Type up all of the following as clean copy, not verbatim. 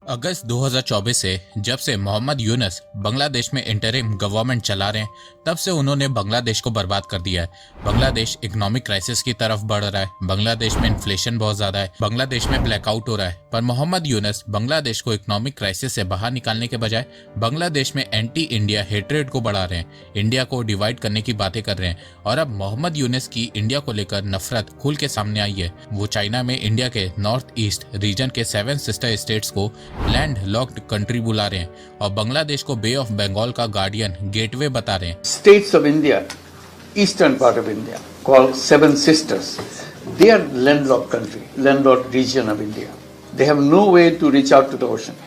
अगस्त 2024 से जब से मोहम्मद यूनुस बांग्लादेश में इंटरिम गवर्नमेंट चला रहे हैं, तब से उन्होंने बांग्लादेश को बर्बाद कर दिया है। बांग्लादेश इकोनॉमिक क्राइसिस की तरफ बढ़ रहा है। बांग्लादेश में इन्फ्लेशन बहुत ज्यादा है। बांग्लादेश में ब्लैकआउट हो रहा है। पर मोहम्मद यूनुस बांग्लादेश को इकोनॉमिक क्राइसिस से बाहर निकालने के बजाय बांग्लादेश में एंटी इंडिया हेट्रेड को बढ़ा रहे हैं। इंडिया को डिवाइड करने की बातें कर रहे हैं। और अब मोहम्मद यूनुस की इंडिया को लेकर नफरत खुल के सामने आई है। वो चाइना में इंडिया के नॉर्थ ईस्ट रीजन के 7 सिस्टर स्टेट्स को लैंड लॉक्ड कंट्री बुला रहे हैं और बांग्लादेश को बे ऑफ बंगाल का गार्डियन गेटवे बता रहे हैं। States of India, eastern part of India, called Seven Sisters, they are landlocked country, landlocked region of India. They have no way to reach out to the ocean.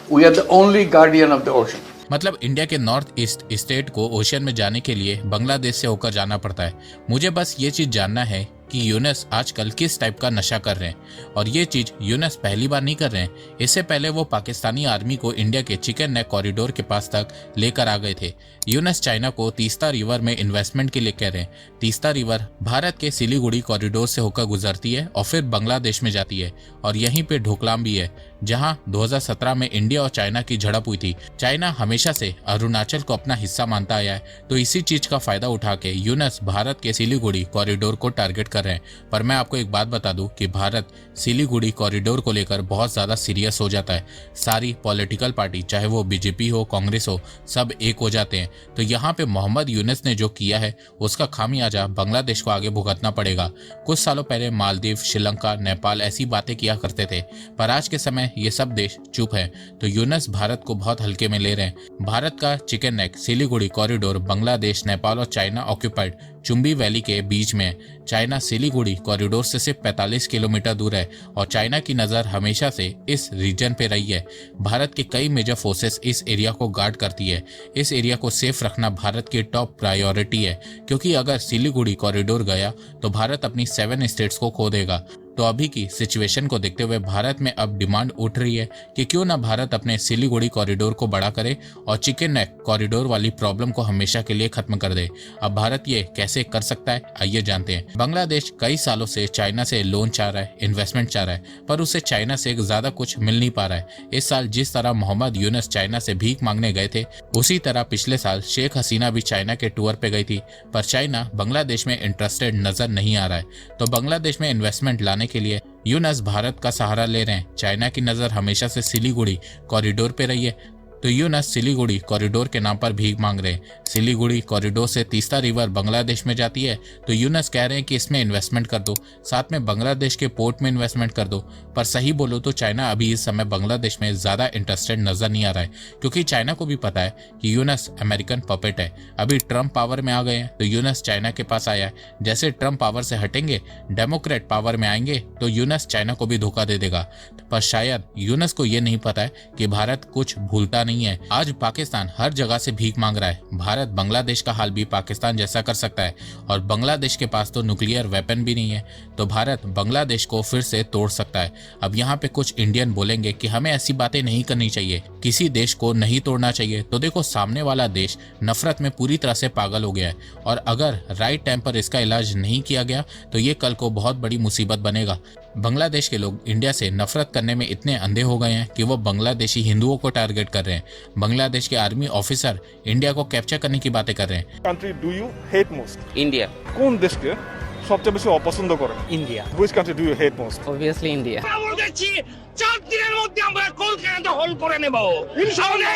We are the only guardian of the ocean. मतलब India के north east state को ocean में जाने के लिए बांग्लादेश से होकर जाना पड़ता है। मुझे बस ये चीज जानना है कि यूनुस आजकल किस टाइप का नशा कर रहे हैं। और ये चीज यूनुस पहली बार नहीं कर रहे हैं। इससे पहले वो पाकिस्तानी आर्मी को इंडिया के चिकन नेक कॉरिडोर के पास तक लेकर आ गए थे। यूनुस चाइना को तीस्ता रिवर में इन्वेस्टमेंट के लिए कह रहे हैं। तीस्ता रिवर भारत के सिलीगुड़ी कॉरिडोर से होकर गुजरती है और फिर बांग्लादेश में जाती है। और यहीं पे ढोकलाम भी है, जहां 2017 में इंडिया और चाइना की झड़प हुई थी। चाइना हमेशा से अरुणाचल को अपना हिस्सा मानता आया है, तो इसी चीज का फायदा उठा के यूनुस भारत के सिलीगुड़ी कॉरिडोर को टारगेट कर रहे हैं। पर मैं आपको एक बात बता दूं कि भारत सिलीगुड़ी कॉरिडोर को लेकर बहुत ज्यादा सीरियस हो जाता है। सारी पॉलिटिकल पार्टी, चाहे वो बीजेपी हो, कांग्रेस हो, सब एक हो जाते हैं। तो यहाँ पे मोहम्मद यूनुस ने जो किया है उसका खामियाजा बांग्लादेश को आगे भुगतना पड़ेगा। कुछ सालों पहले मालदीव, श्रीलंका, नेपाल ऐसी बातें किया करते थे, पर आज के समय ये सब देश चुप है। तो यूनुस भारत को बहुत हल्के में ले रहे हैं। भारत का chicken neck Siliguri corridor Bangladesh, Nepal और चाइना ऑक्यूपाइड चुम्बी वैली के बीच में। चाइना सिलीगुड़ी कॉरिडोर से सिर्फ 45 किलोमीटर दूर है और चाइना की नजर हमेशा से इस रीजन पे रही है। भारत के कई मेजर फोर्सेस इस एरिया को गार्ड करती है। इस एरिया को सेफ रखना भारत की टॉप प्रायोरिटी है, क्योंकि अगर सिलीगुड़ी कॉरिडोर गया तो भारत अपनी 7 स्टेट्स को खो देगा। तो अभी की सिचुएशन को देखते हुए भारत में अब डिमांड उठ रही है कि क्यों ना भारत अपने सिलीगुड़ी कॉरिडोर को बड़ा करे और चिकन नेक कॉरिडोर वाली प्रॉब्लम को हमेशा के लिए खत्म कर दे। अब भारत ये कैसे कर सकता है, आइए जानते हैं। बांग्लादेश कई सालों से चाइना से लोन चाह रहा है, इन्वेस्टमेंट चाह रहा है, पर उसे चाइना से ज्यादा कुछ मिल नहीं पा रहा है। इस साल जिस तरह मोहम्मद यूनुस चाइना से भीख मांगने गए थे, उसी तरह पिछले साल शेख हसीना भी चाइना के टूर पे गई थी, पर चाइना बांग्लादेश में इंटरेस्टेड नजर नहीं आ रहा है। तो बांग्लादेश में इन्वेस्टमेंट लाने के लिए यूनुस भारत का सहारा ले रहे हैं। चाइना की नजर हमेशा से सिलीगुड़ी कॉरिडोर पे रही है, तो यूनुस सिलीगुड़ी कॉरिडोर के नाम पर भीख मांग रहे हैं। सिलीगुड़ी कॉरिडोर से तीस्ता रिवर बांग्लादेश में जाती है, तो यूनुस कह रहे हैं कि इसमें इन्वेस्टमेंट कर दो, साथ में बांग्लादेश के पोर्ट में इन्वेस्टमेंट कर दो। पर सही बोलो तो चाइना अभी इस समय बांग्लादेश में ज्यादा इंटरेस्टेड नजर नहीं आ रहा है, क्योंकि चाइना को भी पता है कि यूनुस अमेरिकन पपेट है। अभी ट्रम्प पावर में आ गए हैं तो यूनुस चाइना के पास आया है। जैसे ट्रम्प पावर से हटेंगे, डेमोक्रेट पावर में आएंगे, तो यूनुस चाइना को भी धोखा दे देगा। पर शायद यूनुस को ये नहीं पता है कि भारत कुछ भूलता नहीं है। आज पाकिस्तान हर जगह से भीख मांग रहा है। भारत बांग्लादेश का हाल भी पाकिस्तान जैसा कर सकता है, और बांग्लादेश के पास तो न्यूक्लियर वेपन भी नहीं है, तो भारत बांग्लादेश को फिर से तोड़ सकता है। अब यहाँ पे कुछ इंडियन बोलेंगे कि हमें ऐसी बातें नहीं करनी चाहिए, किसी देश को नहीं तोड़ना चाहिए। तो देखो, सामने वाला देश नफरत में पूरी तरह से पागल हो गया है, और अगर राइट टाइम पर इसका इलाज नहीं किया गया तो ये कल को बहुत बड़ी मुसीबत बनेगा। बांग्लादेश के लोग इंडिया से नफरत करने में इतने अंधे हो गए हैं कि वो बांग्लादेशी हिंदुओं को टारगेट कर रहे हैं। बांग्लादेश के आर्मी ऑफिसर इंडिया को कैप्चर करने की बातें कर रहे हैं। country do you hate most? India কোন দেশকে সবচেয়ে বেশি অপছন্দ করেন? India Which country do you hate most? Obviously India আমরা বলছি 4 দিনের মধ্যে আমরা কলকাতা হোল করে নেব ইনশাআল্লাহ।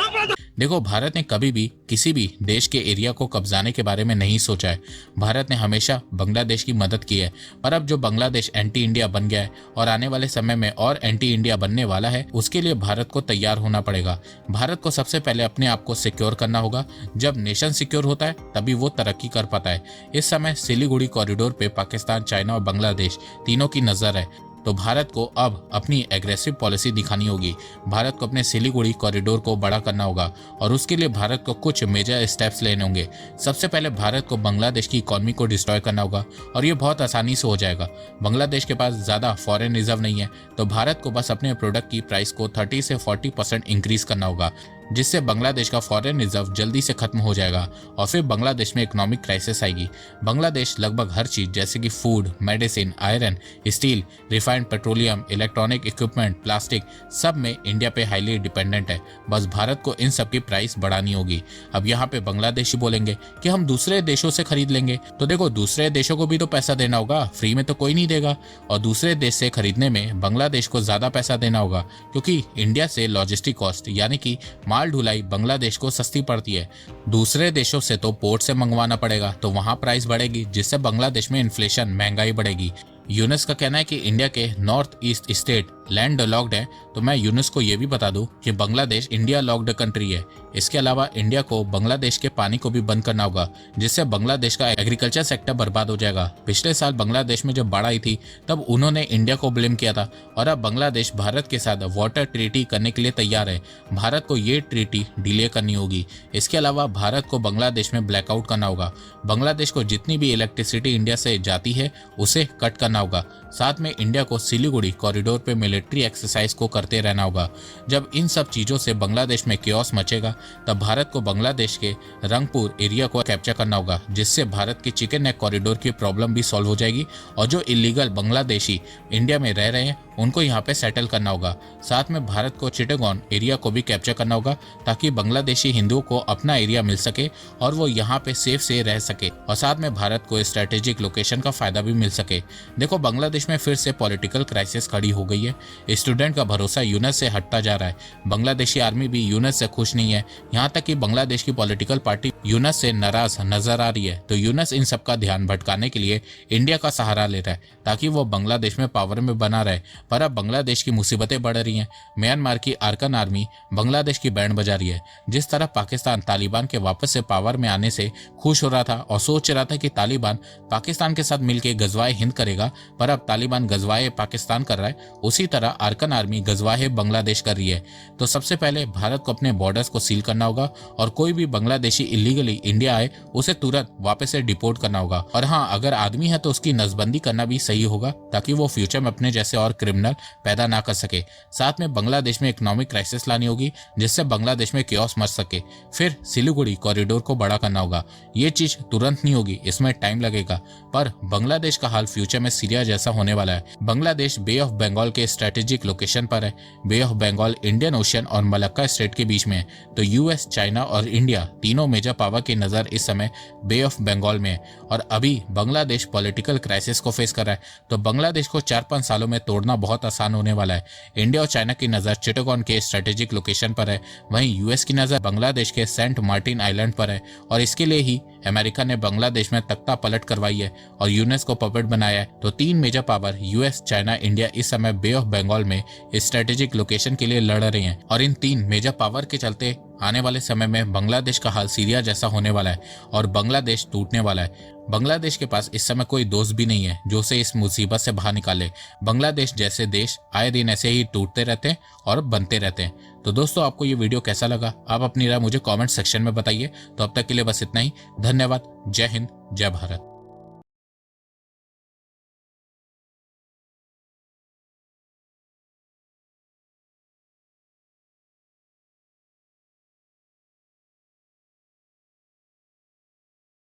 আমরা देखो, भारत ने कभी भी किसी भी देश के एरिया को कब्जाने के बारे में नहीं सोचा है। भारत ने हमेशा बांग्लादेश की मदद की है। पर अब जो बांग्लादेश एंटी इंडिया बन गया है और आने वाले समय में और एंटी इंडिया बनने वाला है, उसके लिए भारत को तैयार होना पड़ेगा। भारत को सबसे पहले अपने आप को सिक्योर करना होगा। जब नेशन सिक्योर होता है तभी वो तरक्की कर पाता है। इस समय सिलीगुड़ी कॉरिडोर पे पाकिस्तान, चाइना और बांग्लादेश तीनों की नजर है। तो भारत को अब अपनी एग्रेसिव पॉलिसी दिखानी होगी। भारत को अपने सिलीगुड़ी कॉरिडोर को बड़ा करना होगा, और उसके लिए भारत को कुछ मेजर स्टेप्स लेने होंगे। सबसे पहले भारत को बांग्लादेश की इकोनॉमी को डिस्ट्रॉय करना होगा, और ये बहुत आसानी से हो जाएगा। बांग्लादेश के पास ज़्यादा फॉरेन रिजर्व नहीं है, तो भारत को बस अपने प्रोडक्ट की प्राइस को 30 से 40% इंक्रीज करना होगा। जिससे बांग्लादेश का फॉरेन रिजर्व जल्दी से खत्म हो जाएगा और फिर बांग्लादेश में इकोनॉमिक क्राइसिस आएगी। बांग्लादेश लगभग हर चीज जैसे कि food, medicine, iron, steel, refined petroleum, electronic equipment, plastic सब में इंडिया पे हाईली डिपेंडेंट है। बस भारत को इन सब की प्राइस बढ़ानी होगी। अब यहाँ पे बांग्लादेशी बोलेंगे कि हम दूसरे देशों से खरीद लेंगे, तो देखो दूसरे देशों को भी तो पैसा देना होगा, फ्री में तो कोई नहीं देगा। और दूसरे देश से खरीदने में बांग्लादेश को ज्यादा पैसा देना होगा क्योंकि इंडिया से लॉजिस्टिक कॉस्ट यानी कि माल ढुलाई बांग्लादेश को सस्ती पड़ती है। दूसरे देशों से तो पोर्ट से मंगवाना पड़ेगा, तो वहां प्राइस बढ़ेगी, जिससे बांग्लादेश में इन्फ्लेशन, महंगाई बढ़ेगी। यूनुस का कहना है कि इंडिया के north east state land locked है, तो मैं यूनुस को यह भी बता दूं कि बांग्लादेश इंडिया लॉक्ड कंट्री है। इसके अलावा इंडिया को बांग्लादेश के पानी को भी बंद करना होगा, जिससे बांग्लादेश का एग्रीकल्चर सेक्टर बर्बाद हो जाएगा। पिछले साल बांग्लादेश में जब बाढ़ आई थी तब उन्होंने इंडिया को ब्लेम किया था और अब बांग्लादेश भारत के साथ वाटर ट्रीटी करने के लिए तैयार है। भारत को ये ट्रीटी डिले करनी होगी। इसके अलावा भारत को बांग्लादेश में ब्लैकआउट करना होगा। बांग्लादेश को जितनी भी इलेक्ट्रिसिटी इंडिया से जाती है उसे कट करना होगा। साथ में इंडिया को सिलीगुड़ी कॉरिडोर पे मिलिट्री एक्सरसाइज को करते रहना होगा। जब इन सब चीजों से बांग्लादेश में केओस मचेगा तब भारत को बांग्लादेश के रंगपुर एरिया को कैप्चर करना होगा, जिससे भारत की चिकन नेक कॉरिडोर की प्रॉब्लम भी सॉल्व हो जाएगी और जो इलीगल बांग्लादेशी इंडिया में रह रहे हैं उनको यहाँ पे सेटल करना होगा। साथ में भारत को चिटागोंग एरिया को भी कैप्चर करना होगा ताकि बांग्लादेशी हिंदुओं को अपना एरिया मिल सके और वो यहाँ पे सेफ से रह सके और साथ में भारत को स्ट्रेटेजिक लोकेशन का फायदा भी मिल सके। देखो बांग्लादेश में फिर से पॉलिटिकल क्राइसिस खड़ी हो गई है। स्टूडेंट का भरोसा यूनुस से हटता जा रहा है। बांग्लादेशी आर्मी भी यूनुस से खुश नहीं है, यहाँ तक कि बांग्लादेश की पॉलिटिकल पार्टी यूनुस से नाराज नजर आ रही है। तो यूनुस इन सब का ध्यान भटकाने के लिए इंडिया का सहारा ले रहा है ताकि वो बांग्लादेश में पावर में बना रहे। पर अब बांग्लादेश की मुसीबतें बढ़ रही हैं। म्यांमार की अरकान आर्मी बांग्लादेश की बैंड बजा रही है। जिस तरह पाकिस्तान तालिबान के वापस से पावर में आने से खुश हो रहा था और सोच रहा था कि तालिबान पाकिस्तान के साथ मिलकर गजवाए हिंद करेगा, पर अब तालिबान गजवाए पाकिस्तान कर रहा है, उसी तरह अरकान आर्मी गजवाए बांग्लादेश कर रही है। तो सबसे पहले भारत को अपने बॉर्डर्स को सील करना होगा और कोई भी बांग्लादेशी इलीगली इंडिया आए उसे तुरंत वापस से डिपोर्ट करना होगा। और हाँ, अगर आदमी है तो उसकी नसबंदी करना भी सही होगा ताकि वो फ्यूचर में अपने जैसे और क्रिमिनल पैदा ना कर सके। साथ में बांग्लादेश में इकोनॉमिक क्राइसिस लानी होगी जिससे बांग्लादेश में केओस मच सके। फिर सिलीगुड़ी कॉरिडोर को बड़ा करना होगा। ये चीज तुरंत नहीं होगी, इसमें टाइम लगेगा, पर बांग्लादेश का हाल फ्यूचर में सीरिया जैसा होने वाला है। बांग्लादेश बे ऑफ बंगाल के स्ट्रेटेजिक लोकेशन पर है। बे ऑफ बंगाल इंडियन ओशन और मलक्का स्ट्रेट के बीच में है। तो यूएस, चाइना और इंडिया तीनों मेजर पावर की नजर इस समय बे ऑफ बंगाल में है और अभी बांग्लादेश पॉलिटिकल क्राइसिस को फेस कर रहा है। तो बांग्लादेश को 4-5 सालों में तोड़ना बहुत आसान होने वाला है। इंडिया और चाइना की नजर चिटागोंग के स्ट्रेटेजिक लोकेशन पर है, वहीं यूएस की नजर बांग्लादेश के सेंट मार्टिन आइलैंड पर है और इसके लिए ही अमेरिका ने बांग्लादेश में तख्ता पलट करवाई है और यूनेस को पपेट बनाया है। तो 3 major power US, China, India इस समय बे ऑफ बंगाल में स्ट्रेटेजिक लोकेशन के लिए लड़ रहे हैं और इन 3 मेजर पावर के चलते आने वाले समय में बांग्लादेश का हाल सीरिया जैसा होने वाला है और बांग्लादेश टूटने वाला है। बांग्लादेश के पास इस समय कोई दोस्त भी नहीं है जो उसे इस मुसीबत से बाहर निकाले। बांग्लादेश जैसे देश आए दिन ऐसे ही टूटते रहते हैं और बनते रहते हैं। तो दोस्तों, आपको ये वीडियो कैसा लगा? आप अपनी राय मुझे कमेंट सेक्शन में बताइए। तो अब तक के लिए बस इतना ही। धन्यवाद। जय हिंद, जय भारत।